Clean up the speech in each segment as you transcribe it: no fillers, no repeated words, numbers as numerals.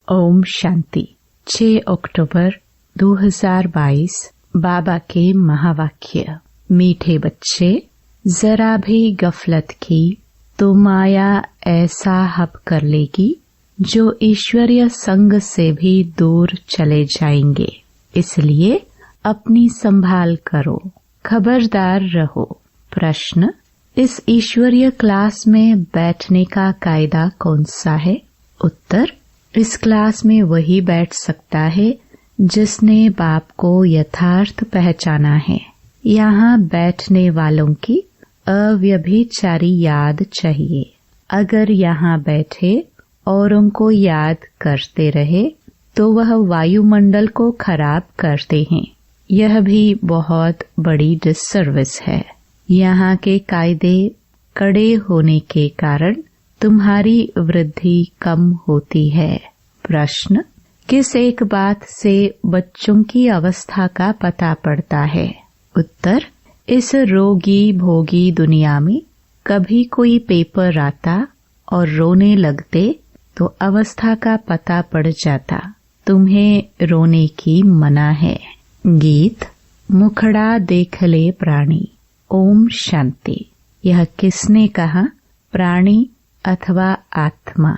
ओम शांति। 6 अक्टूबर 2022 बाबा के महावाक्य। मीठे बच्चे, जरा भी गफलत की तो माया ऐसा हब कर लेगी जो ईश्वरीय संग से भी दूर चले जाएंगे। इसलिए अपनी संभाल करो, खबरदार रहो। प्रश्न, इस ईश्वरीय क्लास में बैठने का कायदा कौन सा है? उत्तर, इस क्लास में वही बैठ सकता है जिसने बाप को यथार्थ पहचाना है। यहाँ बैठने वालों की अव्यभिचारी याद चाहिए। अगर यहाँ बैठे औरों को याद करते रहे तो वह वायुमंडल को खराब करते हैं। यह भी बहुत बड़ी डिससर्विस है। यहाँ के कायदे कड़े होने के कारण तुम्हारी वृद्धि कम होती है। प्रश्न, किस एक बात से बच्चों की अवस्था का पता पड़ता है? उत्तर, इस रोगी भोगी दुनिया में कभी कोई पेपर आता और रोने लगते तो अवस्था का पता पड़ जाता। तुम्हें रोने की मना है। गीत। मुखड़ा देख ले प्राणी। ओम शांति। यह किसने कहा? प्राणी अथवा आत्मा।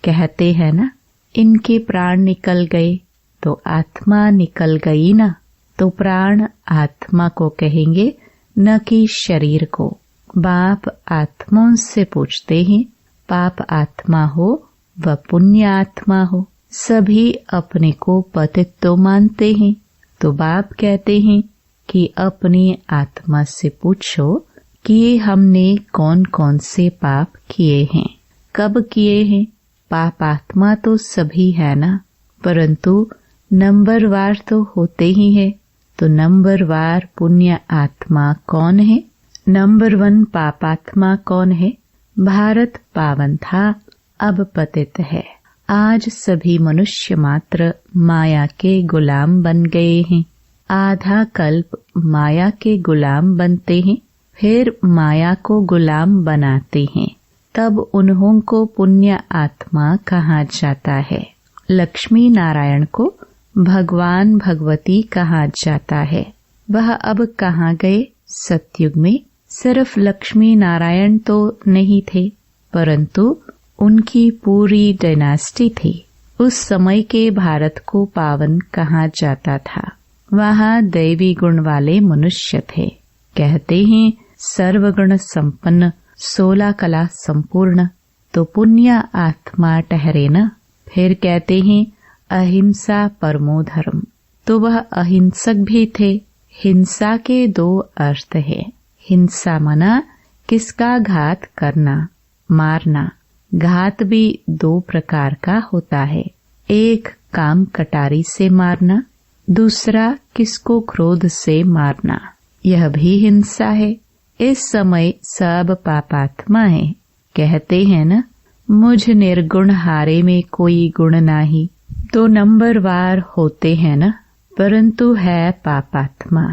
कहते हैं ना, इनके प्राण निकल गए तो आत्मा निकल गई ना। तो प्राण आत्मा को कहेंगे, न कि शरीर को। बाप आत्माओं से पूछते हैं, पाप आत्मा हो व पुण्य आत्मा हो, सभी अपने को पतित तो मानते हैं। तो बाप कहते हैं कि अपनी आत्मा से पूछो कि हमने कौन कौन से पाप किए हैं, कब किए हैं। पाप आत्मा तो सभी है ना, परंतु नंबरवार तो होते ही है। तो नंबरवार पुण्य आत्मा कौन है? नंबर 1 पाप आत्मा कौन है? भारत पावन था, अब पतित है। आज सभी मनुष्य मात्र माया के गुलाम बन गए हैं। आधा कल्प माया के गुलाम बनते हैं, फिर माया को गुलाम बनाते हैं, तब उन्हों को पुण्य आत्मा कहा जाता है। लक्ष्मी नारायण को भगवान भगवती कहा जाता है। वह अब कहाँ गए? सतयुग में सिर्फ लक्ष्मी नारायण तो नहीं थे, परंतु उनकी पूरी डायनास्टी थी। उस समय के भारत को पावन कहा जाता था। वहाँ दैवी गुण वाले मनुष्य थे। कहते हैं सर्वगुण संपन्न, 16 कला संपूर्ण, तो पुण्य आत्मा ठहरे न। फिर कहते हैं अहिंसा परमो धर्म, तो वह अहिंसक भी थे। हिंसा के 2 अर्थ है। हिंसा मना किसका घात करना, मारना। घात भी 2 प्रकार का होता है। एक काम कटारी से मारना, दूसरा किसको क्रोध से मारना। यह भी हिंसा है। इस समय सब पापात्मा है। कहते हैं न, मुझ निर्गुण हारे में कोई गुण नाही। तो नंबरवार होते हैं न, परंतु है पापात्मा।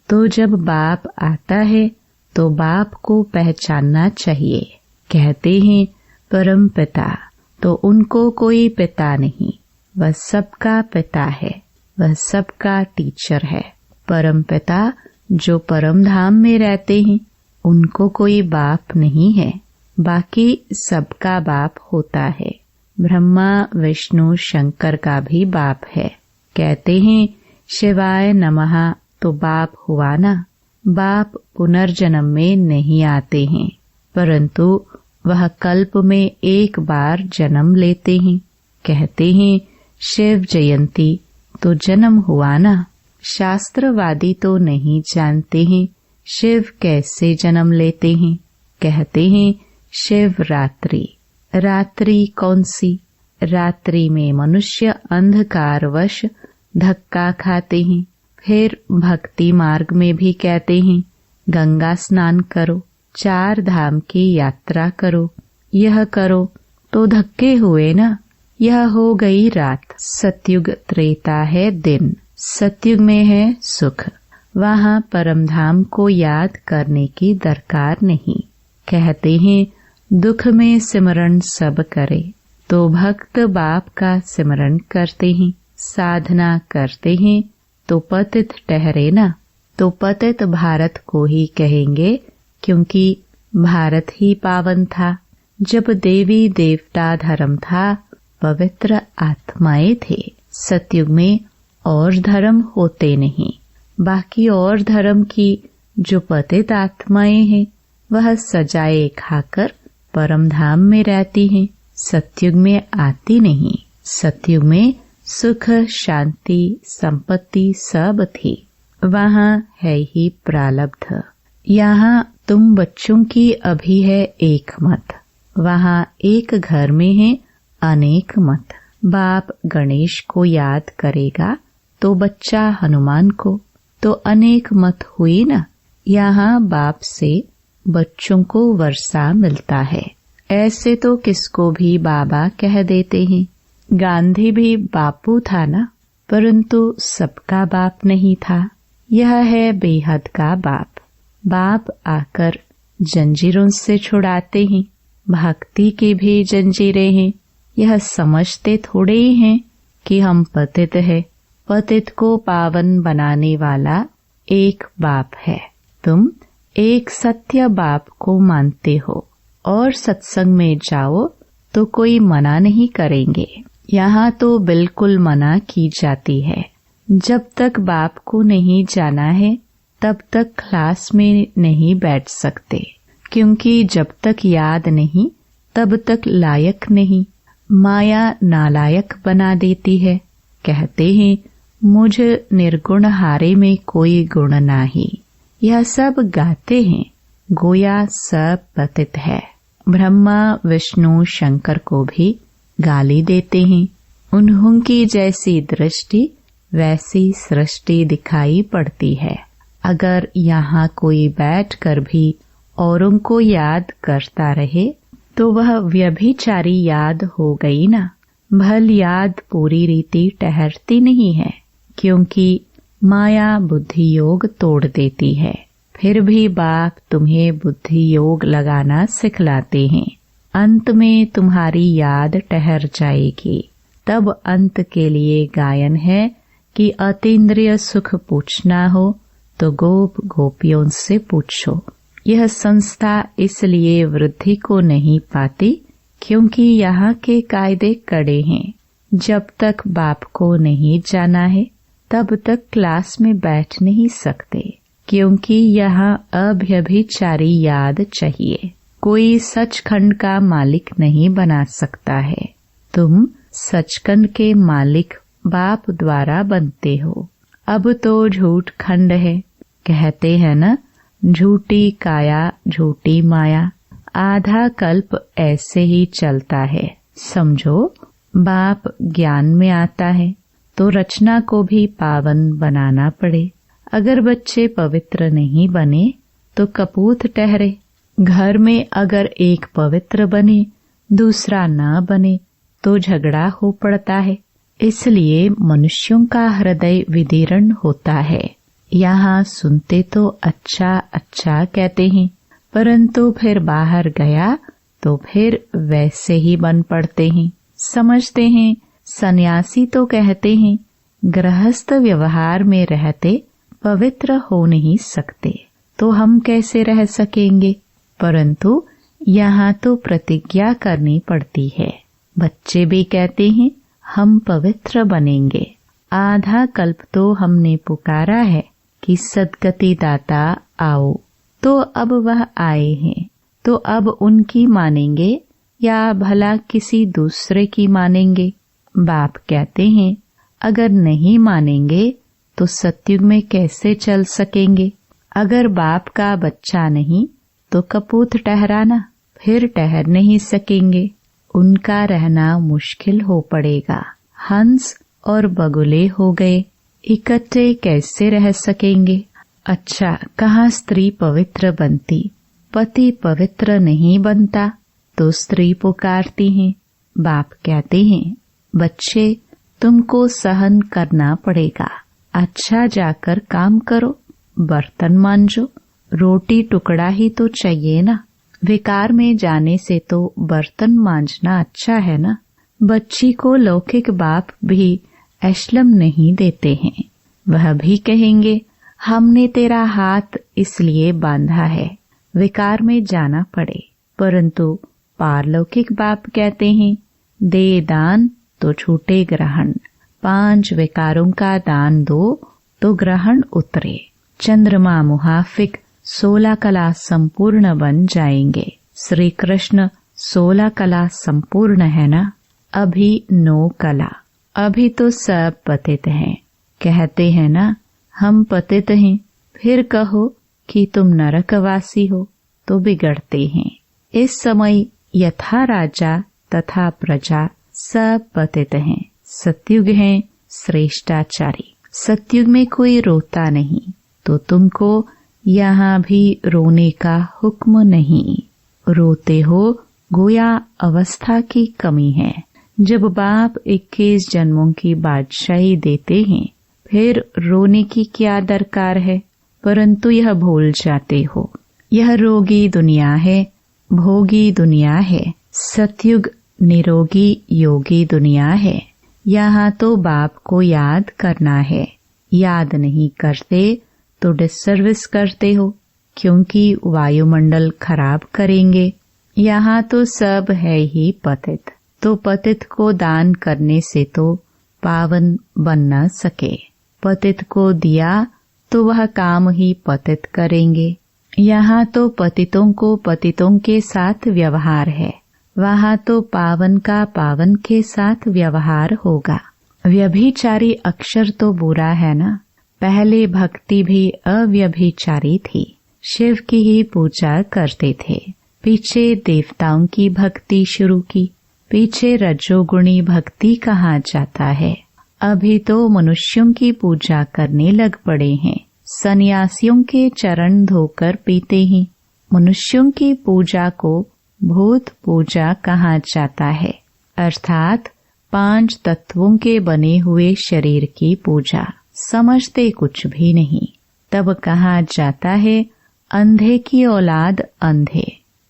तो जब बाप आता है तो बाप को पहचानना चाहिए। कहते हैं परम पिता, तो उनको कोई पिता नहीं, वह सबका पिता है, वह सबका टीचर है। परम पिता जो परम धाम में रहते हैं, उनको कोई बाप नहीं है, बाकी सबका बाप होता है। ब्रह्मा विष्णु शंकर का भी बाप है। कहते हैं शिवाय नमः, तो बाप हुआ ना। बाप पुनर्जन्म में नहीं आते हैं, परंतु वह कल्प में एक बार जन्म लेते हैं। कहते हैं शिव जयंती, तो जन्म हुआ ना। शास्त्रवादी तो नहीं जानते हैं शिव कैसे जन्म लेते हैं। कहते हैं शिवरात्रि। रात्रि कौन सी? रात्रि में मनुष्य अंधकारवश धक्का खाते हैं। फिर भक्ति मार्ग में भी कहते हैं गंगा स्नान करो, 4 धाम की यात्रा करो। यह करो तो धक्के हुए ना। यह हो गई रात। सतयुग त्रेता है दिन। सतयुग में है सुख। वहाँ परमधाम को याद करने की दरकार नहीं। कहते हैं दुख में सिमरण सब करे, तो भक्त बाप का सिमरन करते हैं, साधना करते हैं तो पतित ठहरे ना। तो पतित भारत को ही कहेंगे, क्योंकि भारत ही पावन था। जब देवी देवता धर्म था, पवित्र आत्माएं थे। सतयुग में और धर्म होते नहीं। बाकी और धर्म की जो पतित आत्माएं हैं, वह सजाए खाकर परम धाम में रहती हैं। सतयुग में आती नहीं। सतयुग में सुख, शांति, संपत्ति सब थी। वहाँ है ही प्रारब्ध। यहाँ तुम बच्चों की अभी है एक मत, वहाँ एक घर में है अनेक मत। बाप गणेश को याद करेगा तो बच्चा हनुमान को, तो अनेक मत हुई ना। यहाँ बाप से बच्चों को वर्षा मिलता है। ऐसे तो किसको भी बाबा कह देते हैं। गांधी भी बापू था ना, परंतु सबका बाप नहीं था। यह है बेहद का बाप। बाप आकर जंजीरों से छुड़ाते हैं। भक्ति की भी जंजीरें हैं। यह समझते थोड़े ही हैं कि हम पतित है। पतित को पावन बनाने वाला एक बाप है। तुम एक सत्य बाप को मानते हो और सत्संग में जाओ तो कोई मना नहीं करेंगे। यहाँ तो बिल्कुल मना की जाती है। जब तक बाप को नहीं जाना है तब तक क्लास में नहीं बैठ सकते, क्योंकि जब तक याद नहीं तब तक लायक नहीं। माया नालायक बना देती है। कहते हैं मुझ निर्गुण हारे में कोई गुण नाही। यह सब गाते हैं, गोया सब पतित है। ब्रह्मा विष्णु शंकर को भी गाली देते हैं। उन्हों की जैसी दृष्टि वैसी सृष्टि दिखाई पड़ती है। अगर यहाँ कोई बैठकर भी औरों को याद करता रहे तो वह व्यभिचारी याद हो गई ना। भल याद पूरी रीति ठहरती नहीं है, क्योंकि माया बुद्धि योग तोड़ देती है। फिर भी बाप तुम्हें बुद्धि योग लगाना सिखलाते हैं। अंत में तुम्हारी याद ठहर जाएगी। तब अंत के लिए गायन है कि अतीन्द्रिय सुख पूछना हो तो गोप गोपियों से पूछो। यह संस्था इसलिए वृद्धि को नहीं पाती क्योंकि यहाँ के कायदे कड़े हैं। जब तक बाप को नहीं जाना है तब तक क्लास में बैठ नहीं सकते, क्योंकि यहाँ अव्यभिचारी याद चाहिए। कोई सचखंड का मालिक नहीं बना सकता है। तुम सचखंड के मालिक बाप द्वारा बनते हो। अब तो झूठ खंड है। कहते हैं ना, झूठी काया झूठी माया। आधा कल्प ऐसे ही चलता है। समझो बाप ज्ञान में आता है तो रचना को भी पावन बनाना पड़े। अगर बच्चे पवित्र नहीं बने तो कपूत ठहरे। घर में अगर एक पवित्र बने दूसरा न बने तो झगड़ा हो पड़ता है। इसलिए मनुष्यों का हृदय विदीर्ण होता है। यहाँ सुनते तो अच्छा अच्छा कहते हैं, परंतु फिर बाहर गया तो फिर वैसे ही बन पड़ते हैं। समझते हैं सन्यासी तो कहते हैं गृहस्थ व्यवहार में रहते पवित्र हो नहीं सकते, तो हम कैसे रह सकेंगे। परंतु यहाँ तो प्रतिज्ञा करनी पड़ती है। बच्चे भी कहते हैं हम पवित्र बनेंगे। आधा कल्प तो हमने पुकारा है कि सद्गति दाता आओ, तो अब वह आए हैं, तो अब उनकी मानेंगे या भला किसी दूसरे की मानेंगे। बाप कहते हैं अगर नहीं मानेंगे तो सतयुग में कैसे चल सकेंगे। अगर बाप का बच्चा नहीं तो कपूत ठहराना, फिर ठहर नहीं सकेंगे। उनका रहना मुश्किल हो पड़ेगा। हंस और बगुले हो गए, इकट्ठे कैसे रह सकेंगे। अच्छा, कहाँ स्त्री पवित्र बनती, पति पवित्र नहीं बनता तो स्त्री पुकारती हैं। बाप कहते हैं बच्चे तुमको सहन करना पड़ेगा। अच्छा जाकर काम करो, बर्तन मांजो, रोटी टुकड़ा ही तो चाहिए ना। विकार में जाने से तो बर्तन मांजना अच्छा है ना। बच्ची को लौकिक बाप भी एशलम नहीं देते हैं। वह भी कहेंगे हमने तेरा हाथ इसलिए बांधा है विकार में जाना पड़े, परंतु पारलौकिक बाप कहते हैं दे दान तो छूटे ग्रहण, 5 विकारों का दान दो तो ग्रहण उतरे। चंद्रमा मुहाफिक 16 कला संपूर्ण बन जाएंगे। श्री कृष्ण 16 कला संपूर्ण है ना, अभी 9 कला। अभी तो सब पतित हैं। कहते हैं ना हम पतित हैं, फिर कहो कि तुम नरकवासी हो तो बिगड़ते हैं। इस समय यथा राजा तथा प्रजा सब पतित हैं। सतयुग है श्रेष्ठाचारी। सतयुग में कोई रोता नहीं, तो तुमको यहाँ भी रोने का हुक्म नहीं। रोते हो गोया अवस्था की कमी है। जब बाप 21 जन्मों की बादशाही देते हैं, फिर रोने की क्या दरकार है। परंतु यह भूल जाते हो, यह रोगी दुनिया है, भोगी दुनिया है। सतयुग निरोगी योगी दुनिया है। यहाँ तो बाप को याद करना है। याद नहीं करते तो डिसर्विस करते हो, क्योंकि वायुमंडल खराब करेंगे। यहाँ तो सब है ही पतित, तो पतित को दान करने से तो पावन बन न सके। पतित को दिया तो वह काम ही पतित करेंगे। यहाँ तो पतितों को पतितों के साथ व्यवहार है, वहाँ तो पावन का पावन के साथ व्यवहार होगा। व्यभिचारी अक्षर तो बुरा है ना। पहले भक्ति भी अव्यभिचारी थी, शिव की ही पूजा करते थे। पीछे देवताओं की भक्ति शुरू की, पीछे रजोगुणी भक्ति कहा जाता है। अभी तो मनुष्यों की पूजा करने लग पड़े हैं। सन्यासियों के चरण धोकर पीते हैं। मनुष्यों की पूजा को भूत पूजा कहा जाता है, अर्थात 5 तत्वों के बने हुए शरीर की पूजा। समझते कुछ भी नहीं। तब कहा जाता है अंधे की औलाद अंधे,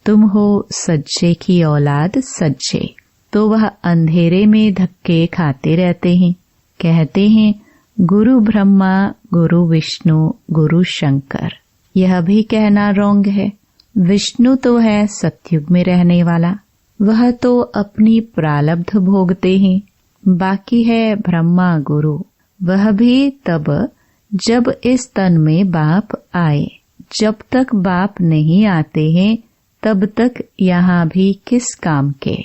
तुम हो सज्जे की औलाद सज्जे। तो वह अंधेरे में धक्के खाते रहते हैं। कहते हैं गुरु ब्रह्मा, गुरु विष्णु, गुरु शंकर। यह भी कहना रॉन्ग है। विष्णु तो है सतयुग में रहने वाला, वह तो अपनी प्रारब्ध भोगते हैं। बाकी है ब्रह्मा गुरु, वह भी तब जब इस तन में बाप आए। जब तक बाप नहीं आते हैं तब तक यहाँ भी किस काम के।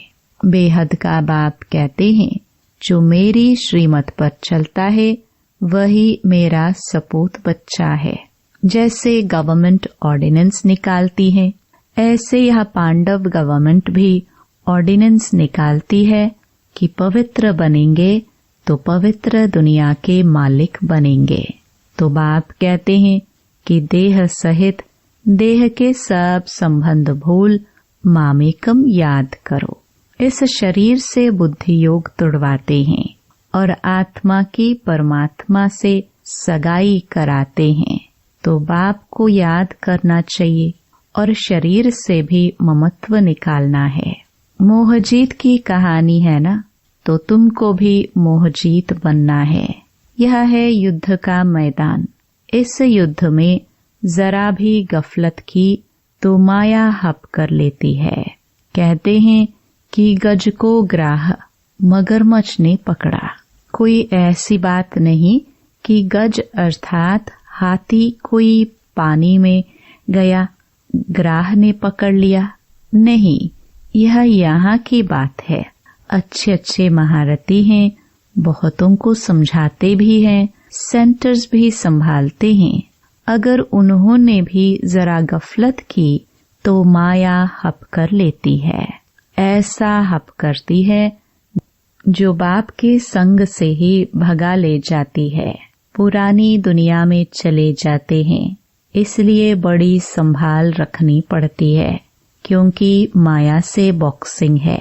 बेहद का बाप कहते हैं जो मेरी श्रीमत पर चलता है वही मेरा सपूत बच्चा है। जैसे गवर्नमेंट ऑर्डिनेंस निकालती है, ऐसे यह पांडव गवर्नमेंट भी ऑर्डिनेंस निकालती है कि पवित्र बनेंगे तो पवित्र दुनिया के मालिक बनेंगे। तो बाप कहते हैं कि देह सहित देह के सब संबंध भूल मामेकम याद करो। इस शरीर से बुद्धि योग तुड़वाते हैं और आत्मा की परमात्मा से सगाई कराते हैं। तो बाप को याद करना चाहिए और शरीर से भी ममत्व निकालना है। मोहजीत की कहानी है ना, तो तुमको भी मोहजीत बनना है। यह है युद्ध का मैदान। इस युद्ध में जरा भी गफलत की तो माया हप कर लेती है। कहते हैं कि गज को ग्राह मगरमच्छ ने पकड़ा। कोई ऐसी बात नहीं कि गज अर्थात हाथी कोई पानी में गया ग्राह ने पकड़ लिया। नहीं, यह यहाँ की बात है। अच्छे अच्छे महारथी हैं, बहुतों को समझाते भी हैं, सेंटर्स भी संभालते हैं। अगर उन्होंने भी जरा गफलत की तो माया हप कर लेती है। ऐसा हप करती है जो बाप के संग से ही भगा ले जाती है। पुरानी दुनिया में चले जाते हैं, इसलिए बड़ी संभाल रखनी पड़ती है, क्योंकि माया से बॉक्सिंग है।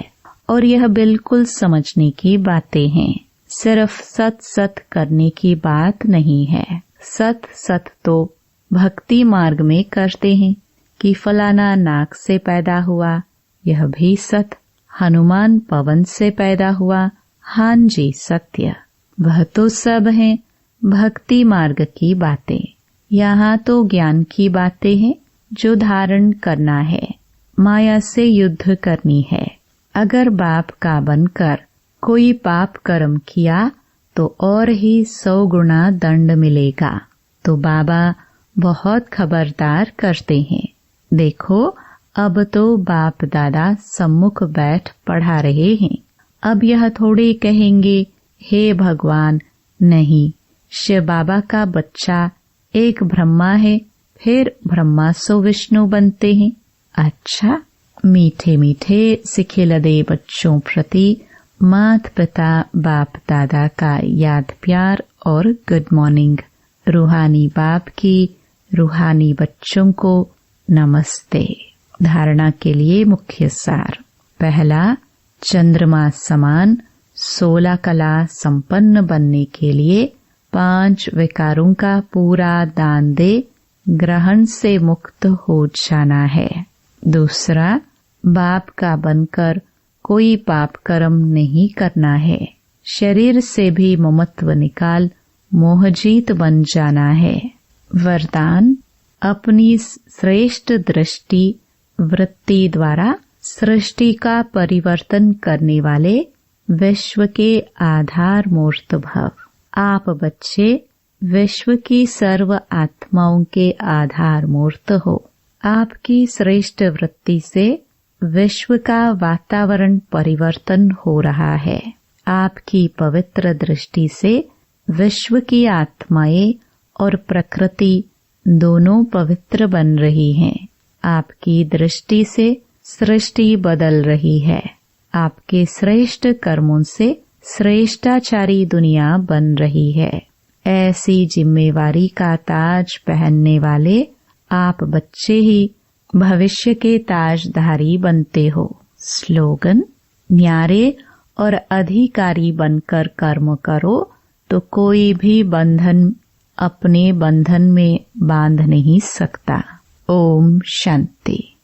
और यह बिल्कुल समझने की बातें हैं। सिर्फ सत सत करने की बात नहीं है। सत सत तो भक्ति मार्ग में करते हैं कि फलाना नाक से पैदा हुआ, यह भी सत। हनुमान पवन से पैदा हुआ। हाँ जी सत्य, वह तो सब है भक्ति मार्ग की बातें। यहाँ तो ज्ञान की बातें हैं जो धारण करना है, माया से युद्ध करनी है। अगर बाप का बनकर कोई पाप कर्म किया तो और ही 100 गुना दंड मिलेगा। तो बाबा बहुत खबरदार करते हैं। देखो अब तो बाप दादा सम्मुख बैठ पढ़ा रहे हैं। अब यह थोड़े कहेंगे हे भगवान, नहीं, शिव बाबा का बच्चा एक ब्रह्मा है, फिर ब्रह्मा सो विष्णु बनते हैं। अच्छा, मीठे मीठे सिखिलदे बच्चों प्रति माता पिता बाप दादा का याद प्यार और गुड मॉर्निंग। रूहानी बाप की रूहानी बच्चों को नमस्ते। धारणा के लिए मुख्य सार। पहला, चंद्रमा समान 16 कला संपन्न बनने के लिए 5 विकारों का पूरा दान दे ग्रहण से मुक्त हो जाना है। दूसरा, बाप का बनकर कोई पाप कर्म नहीं करना है। शरीर से भी ममत्व निकाल मोहजीत बन जाना है। वरदान, अपनी श्रेष्ठ दृष्टि वृत्ति द्वारा सृष्टि का परिवर्तन करने वाले विश्व के आधार मूर्त भव। आप बच्चे विश्व की सर्व आत्माओं के आधार मूर्त हो। आपकी श्रेष्ठ वृत्ति से विश्व का वातावरण परिवर्तन हो रहा है। आपकी पवित्र दृष्टि से विश्व की आत्माएं और प्रकृति दोनों पवित्र बन रही हैं। आपकी दृष्टि से सृष्टि बदल रही है। आपके श्रेष्ठ कर्मों से श्रेष्ठाचारी दुनिया बन रही है। ऐसी जिम्मेवारी का ताज पहनने वाले आप बच्चे ही भविष्य के ताजधारी बनते हो। स्लोगन, न्यारे और अधिकारी बनकर कर्म करो तो कोई भी बंधन अपने बंधन में बांध नहीं सकता। ओम शांति।